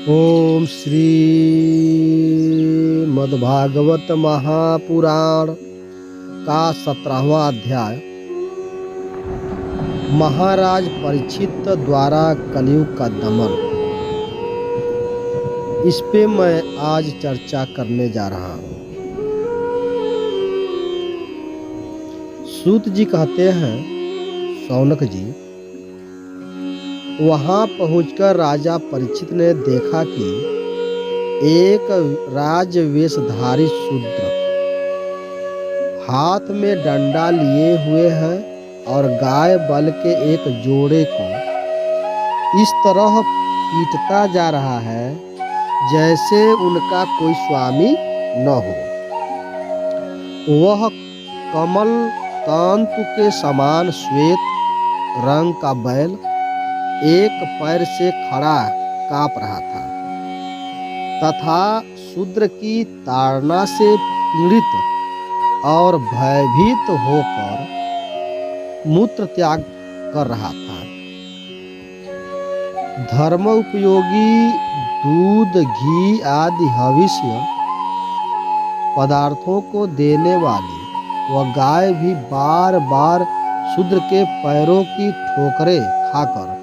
ओम श्री मद्भागवत महापुराण का 17वां अध्याय महाराज परीक्षित द्वारा कलयुग का दमन। इस पे मैं आज चर्चा करने जा रहा हूँ। सूत जी कहते हैं, शौनक जी, वहां पहुंचकर राजा परीक्षित ने देखा कि एक राजवेशधारी शूद्र हाथ में डंडा लिए हुए है और गाय बल के एक जोड़े को इस तरह पीटता जा रहा है जैसे उनका कोई स्वामी न हो। वह कमल तंतु के समान श्वेत रंग का बैल एक पैर से खड़ा कांप रहा था तथा शूद्र की ताड़ना से पीड़ित और भयभीत होकर मूत्र त्याग कर रहा था। धर्म उपयोगी दूध, घी आदि हविष्य पदार्थों को देने वाली वह गाय भी बार बार शूद्र के पैरों की ठोकरें खाकर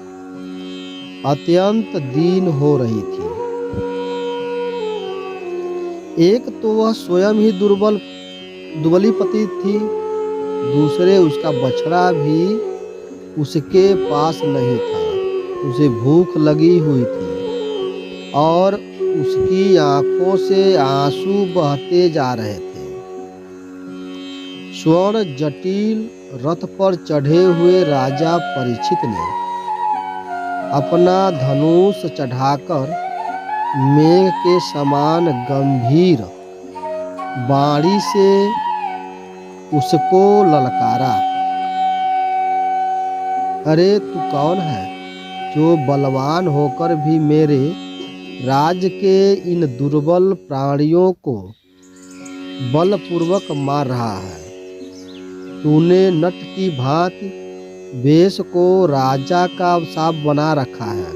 अत्यंत दीन हो रही थी। एक तो वह स्वयं ही दुबली पति थी, दूसरे उसका बछड़ा भी उसके पास नहीं था। उसे भूख लगी हुई थी और उसकी आंखों से आंसू बहते जा रहे थे। स्वर्ण जटिल रथ पर चढ़े हुए राजा परीक्षित ने अपना धनुष चढ़ाकर मेघ के समान गंभीर बाणी से उसको ललकारा। अरे तू कौन है जो बलवान होकर भी मेरे राज्य के इन दुर्बल प्राणियों को बलपूर्वक मार रहा है। तूने नट की भांति वेश को राजा का साप बना रखा है,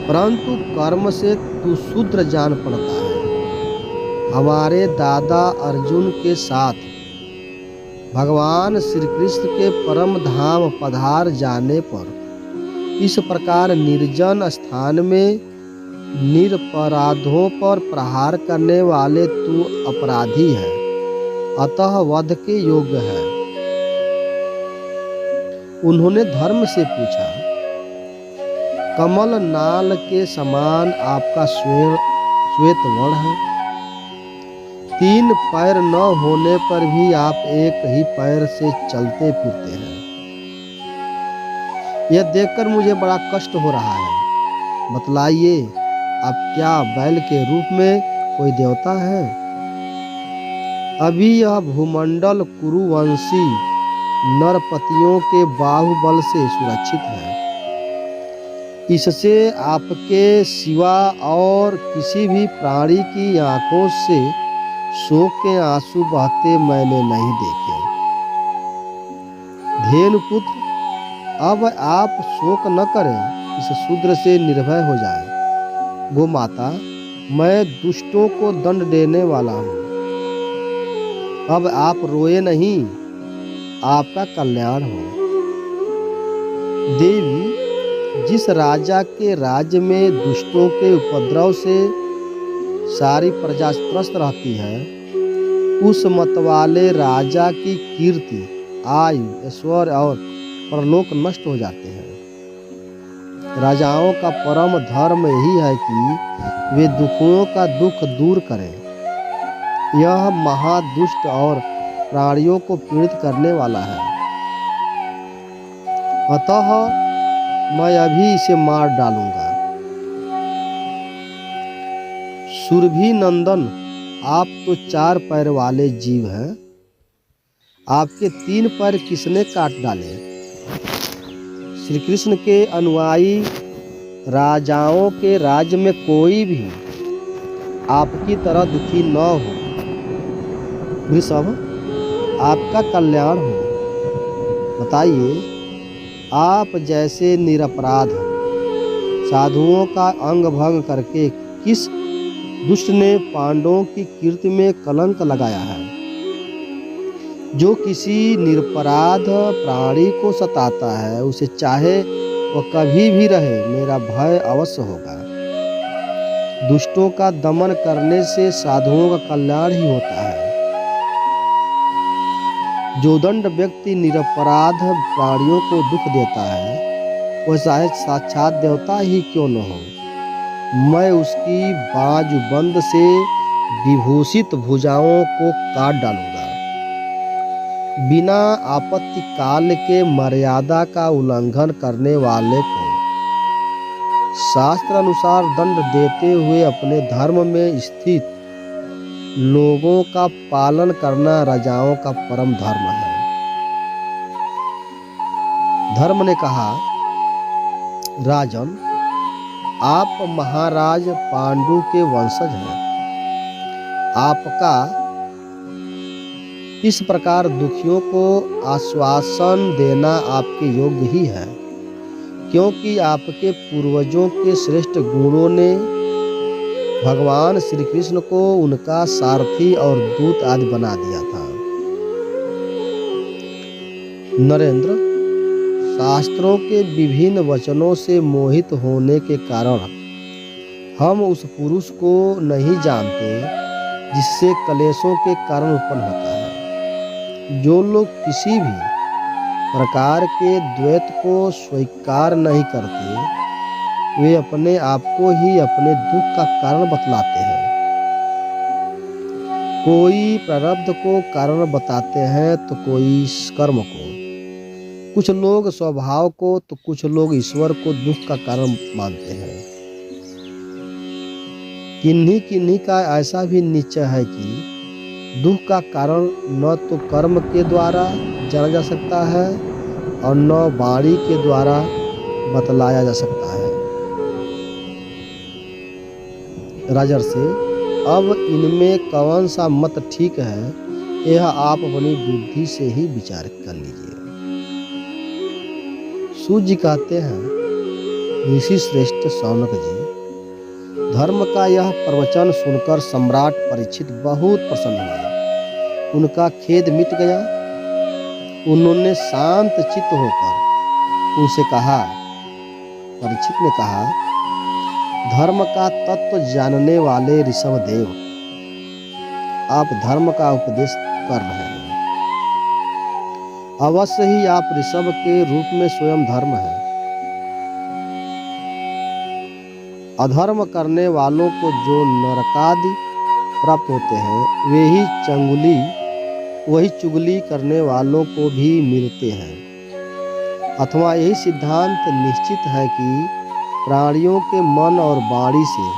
परंतु कर्म से तू शूद्र जान पड़ता है। हमारे दादा अर्जुन के साथ भगवान श्री कृष्ण के परम धाम पधार जाने पर इस प्रकार निर्जन स्थान में निरपराधों पर प्रहार करने वाले तू अपराधी है, अतः वध के योग्य है। उन्होंने धर्म से पूछा, कमल नाल के समान आपका श्वेत वर्ण है, 3 पैर न होने पर भी आप एक ही पैर से चलते फिरते हैं। यह देखकर मुझे बड़ा कष्ट हो रहा है। बतलाइए, आप क्या बैल के रूप में कोई देवता है? अभी यह भूमंडल कुरुवंशी नरपतियों के बाहुबल से सुरक्षित है। इससे आपके सिवा और किसी भी प्राणी की आंखों से शोक के आंसू बहते मैंने नहीं देखे। धेनुपुत्र, अब आप शोक न करें, इस शूद्र से निर्भय हो जाएं। गोमाता, मैं दुष्टों को दंड देने वाला हूँ। अब आप रोए नहीं, आपका कल्याण हो। देवी, जिस राजा के राज्य में दुष्टों के उपद्रव से सारी प्रजा त्रस्त रहती है, उस मतवाले राजा की कीर्ति, आयु, ऐश्वर्य और परलोक नष्ट हो जाते हैं। राजाओं का परम धर्म यही है कि वे दुखियों का दुख दूर करें। यह महादुष्ट और प्राणियों को पीड़ित करने वाला है, अतः मैं अभी इसे मार डालूंगा। सुरभि नंदन, आप तो 4 पैर वाले जीव हैं, आपके 3 पैर किसने काट डाले? श्री कृष्ण के अनुयायी राजाओं के राज्य में कोई भी आपकी तरह दुखी न हो। वृषभ, आपका कल्याण हो। बताइए, आप जैसे निरपराध साधुओं का अंग भंग करके किस दुष्ट ने पांडवों की कीर्ति में कलंक लगाया है? जो किसी निरपराध प्राणी को सताता है, उसे चाहे वह कभी भी रहे, मेरा भय अवश्य होगा। दुष्टों का दमन करने से साधुओं का कल्याण ही होता है। जो दंड व्यक्ति निरपराध प्राणियों को दुख देता है, वह चाहे साक्षात देवता ही क्यों न हो, मैं उसकी बाजूबंद से विभूषित भुजाओं को काट डालूंगा। बिना आपत्ति काल के मर्यादा का उल्लंघन करने वाले को शास्त्र अनुसार दंड देते हुए अपने धर्म में स्थित लोगों का पालन करना राजाओं का परम धर्म है। धर्म ने कहा, राजन, आप महाराज पांडु के वंशज हैं। आपका इस प्रकार दुखियों को आश्वासन देना आपके योग्य ही है, क्योंकि आपके पूर्वजों के श्रेष्ठ गुणों ने भगवान श्री कृष्ण को उनका सारथी और दूत आदि बना दिया था। नरेंद्र, शास्त्रों के विभिन्न वचनों से मोहित होने के कारण हम उस पुरुष को नहीं जानते जिससे कलेशों के कारण उत्पन्न होता है। जो लोग किसी भी प्रकार के द्वैत को स्वीकार नहीं करते, वे अपने आप को ही अपने दुख का कारण बतलाते हैं। कोई प्रारब्ध को कारण बताते हैं तो कोई कर्म को, कुछ लोग स्वभाव को तो कुछ लोग ईश्वर को दुख का कारण मानते हैं। किन्हीं किन्हीं का ऐसा भी निश्चय है कि दुख का कारण न तो कर्म के द्वारा जाना जा सकता है और न वाणी के द्वारा बतलाया जा सकता है। राजर्षि, अब इनमें कौन सा मत ठीक है, यह आप अपनी बुद्धि से ही विचार कर लीजिए। सूत जी कहते हैं, ऋषि श्रेष्ठ शौनक जी, धर्म का यह प्रवचन सुनकर सम्राट परीक्षित बहुत प्रसन्न हुए। उनका खेद मिट गया। उन्होंने शांत चित्त होकर उनसे कहा, परीक्षित ने कहा, धर्म का तत्व जानने वाले ऋषभदेव, आप धर्म का उपदेश कर रहे हैं। अवश्य ही आप ऋषभ के रूप में स्वयं धर्म है। अधर्म करने वालों को जो नरकादि प्राप्त होते हैं, वही चुगली करने वालों को भी मिलते हैं। अथवा यही सिद्धांत निश्चित है कि प्राणियों के मन और वाणी से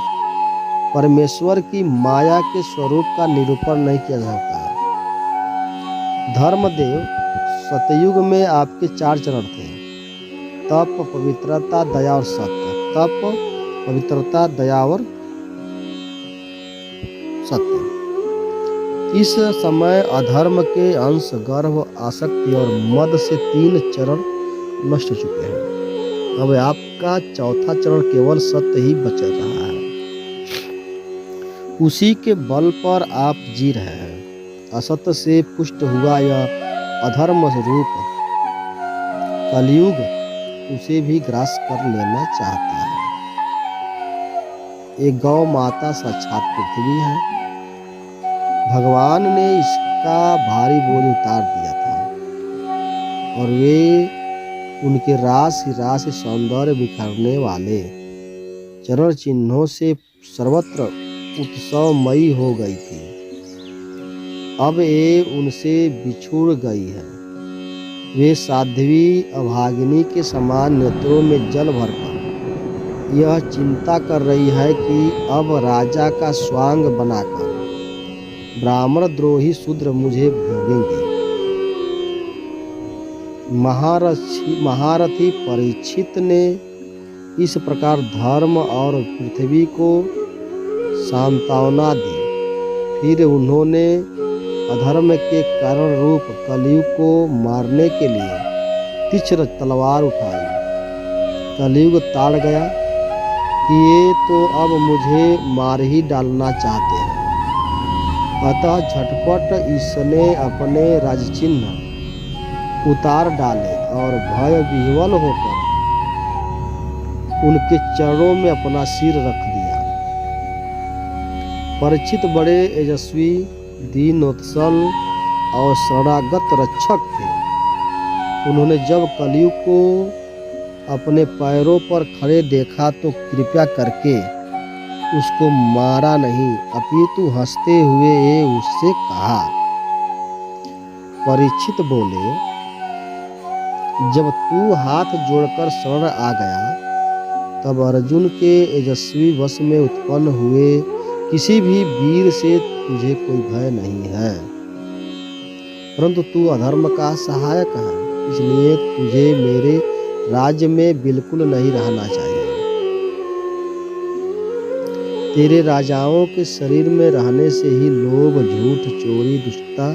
परमेश्वर की माया के स्वरूप का निरूपण नहीं किया जा सकता। धर्मदेव, सतयुग में आपके 4 चरण थे, तप, पवित्रता, दया और सत्य। तप, पवित्रता, दया और सत्य। इस समय अधर्म के अंश, गर्व, आसक्ति और मद से 3 चरण नष्ट हो चुके हैं। अब आपका 4था चरण केवल सत्य ही बच रहा है। उसी के बल पर आप जी रहे हैं। असत्य से पुष्ट हुआ यह अधर्म रूप कलयुग उसे भी ग्रास कर लेना चाहता है। एक गौ माता साक्षात पृथ्वी है। भगवान ने इसका भारी बोझ उतार दिया था और वे उनके राशि सौंदर्य बिखरने वाले चरण चिन्हों से सर्वत्र उत्सवमयी हो गई थी। अब ये उनसे बिछुड़ गई है। वे साध्वी अभागिनी के समान नेत्रों में जल भरकर यह चिंता कर रही है कि अब राजा का स्वांग बनाकर ब्राह्मण द्रोही शूद्र मुझे भोगेंगे। महारथी परीक्षित ने इस प्रकार धर्म और पृथ्वी को सांत्वना दी। फिर उन्होंने अधर्म के कारण रूप कलयुग को मारने के लिए तीक्ष्ण तलवार उठाई। कलयुग ताड़ गया कि ये तो अब मुझे मार ही डालना चाहते हैं। अतः झटपट इसने अपने राजचिन्ह उतार डाले और भय विह्वल होकर उनके चरणों में अपना सिर रख दिया। परीक्षित बड़े यशस्वी, दीनोत्सल और शरणागत रक्षक थे। उन्होंने जब कलयुग को अपने पैरों पर खड़े देखा तो कृपा करके उसको मारा नहीं, अपितु हंसते हुए ये उससे कहा। परीक्षित बोले, जब तू हाथ जोड़कर शरण आ गया तब अर्जुन के यशस्वी वश में उत्पन्न हुए किसी भी वीर से तुझे कोई भय नहीं है, परंतु तू अधर्म का सहायक है, इसलिए तुझे मेरे राज्य में बिल्कुल नहीं रहना चाहिए। तेरे राजाओं के शरीर में रहने से ही लोभ, झूठ, चोरी, दुष्टता,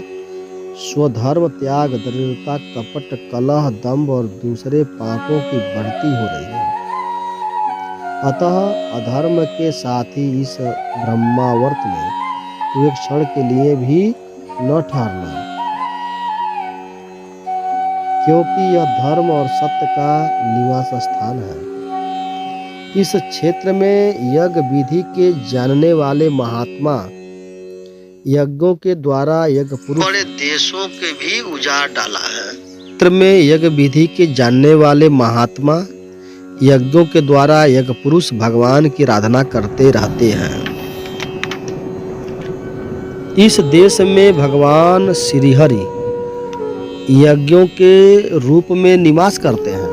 स्वधर्म त्याग, दरिद्रता, कपट, कलह, दंभ और दूसरे पापों की बढ़ती हो रही है। अतः अधर्म के साथ ही इस ब्रह्मावर्त में तू एक क्षण के लिए भी न ठहरना, क्योंकि यह धर्म और सत्य का निवास स्थान है। इस क्षेत्र में यज्ञ विधि के जानने वाले महात्मा यज्ञों के द्वारा यज्ञ पुरुष बड़े देशों के भी उजाड़ डाला है। क्षेत्र में यज्ञ विधि के जानने वाले महात्मा यज्ञों के द्वारा यज्ञ पुरुष भगवान की आराधना करते रहते हैं। इस देश में भगवान श्रीहरि यज्ञों के रूप में निवास करते हैं।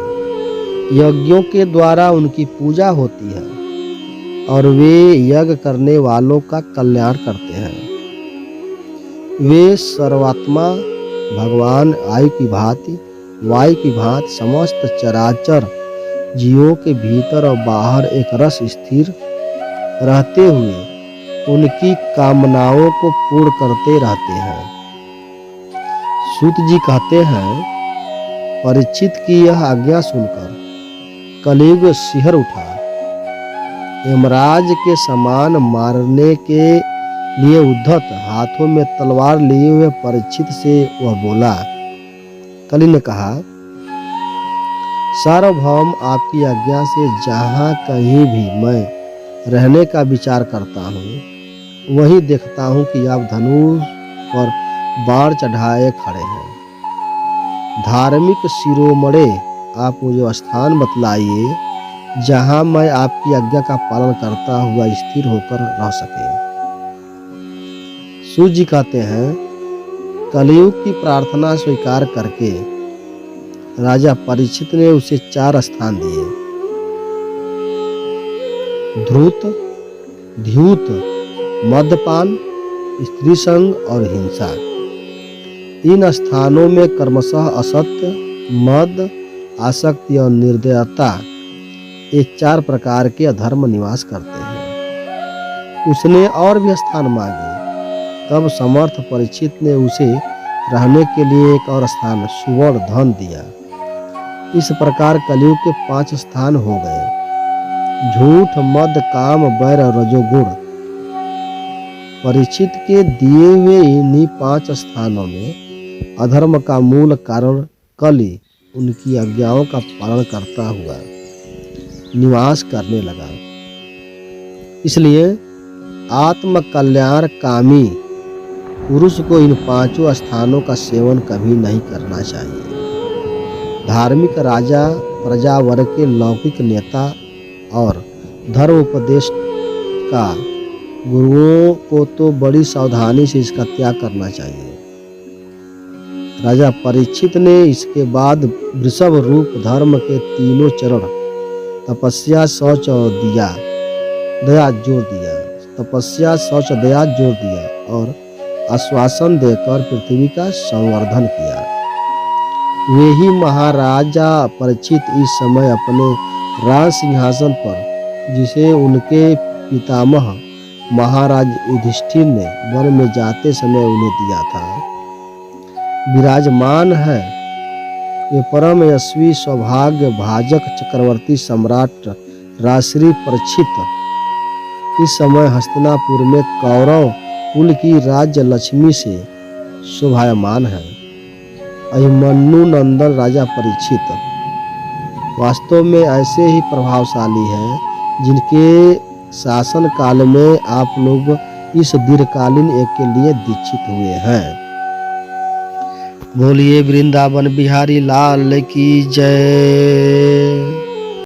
यज्ञों के द्वारा उनकी पूजा होती है और वे यज्ञ करने वालों का कल्याण करते हैं। वे सर्वात्मा भगवान आयु की भांति, वायु की भांति समस्त चराचर जीवों के भीतर और बाहर एक रस स्थिर रहते हुए उनकी कामनाओं को पूर्ण करते रहते हैं। सूत जी कहते हैं, परीक्षित की यह आज्ञा सुनकर कलयुग शिहर उठा। यमराज के समान मारने के लिए उद्धत हाथों में तलवार लिए हुए परीक्षित से वह बोला। कलि ने कहा, सार्वभौम आपकी आज्ञा से जहाँ कहीं भी मैं रहने का विचार करता हूँ वहीं देखता हूँ कि आप धनुष पर बाण चढ़ाए खड़े हैं। धार्मिक शिरोमणे, आप मुझे स्थान बतलाइए जहाँ मैं आपकी आज्ञा का पालन करता हुआ स्थिर होकर रह सके। सूत जी कहते हैं, कलयुग की प्रार्थना स्वीकार करके राजा परीक्षित ने उसे 4 स्थान दिए। ध्रुत, ध्यूत, मद्यपान, स्त्री संग और हिंसा। इन स्थानों में कर्मशः असत्य, मद, आसक्ति और निर्दयता, ये 4 प्रकार के अधर्म निवास करते हैं। उसने और भी स्थान मांगे, तब समर्थ परीक्षित ने उसे रहने के लिए एक और स्थान सुवर्ण धन दिया। इस प्रकार कलयुग के 5 स्थान हो गए: झूठ, मद, काम, बैर और रजोगुण। परीक्षित के दिए हुए इन्हीं 5 स्थानों में अधर्म का मूल कारण कलि उनकी आज्ञाओं का पालन करता हुआ निवास करने लगा। इसलिए आत्म कल्याण कामी पुरुष को इन 5 स्थानों का सेवन कभी नहीं करना चाहिए। धार्मिक राजा, प्रजा वर्ग के लौकिक नेता और धर्म उपदेश का गुरुओं को तो बड़ी सावधानी से इसका त्याग करना चाहिए। राजा परीक्षित ने इसके बाद वृषभ रूप धर्म के तीनों चरण तपस्या, शौच और दया जोड़ दिया। तपस्या, शौच, दया जोड़ दिया और आश्वासन देकर पृथ्वी का संवर्धन किया। वे ही महाराजा परीक्षित इस समय अपने राज सिंहासन पर, जिसे उनके पितामह महाराज युधिष्ठिर ने वन में जाते समय उन्हें दिया था, विराजमान है। वे परम यशस्वी, सौभाग्य भाजक चक्रवर्ती सम्राट राजश्री परीक्षित इस समय हस्तिनापुर में कौरव कुल की राज्य लक्ष्मी से शोभायमान है। अभिमन्यु नंदन राजा परीक्षित वास्तव में ऐसे ही प्रभावशाली हैं जिनके शासन काल में आप लोग इस दीर्घकालीन एक के लिए दीक्षित हुए हैं। बोलिए वृंदावन बिहारी लाल की जय।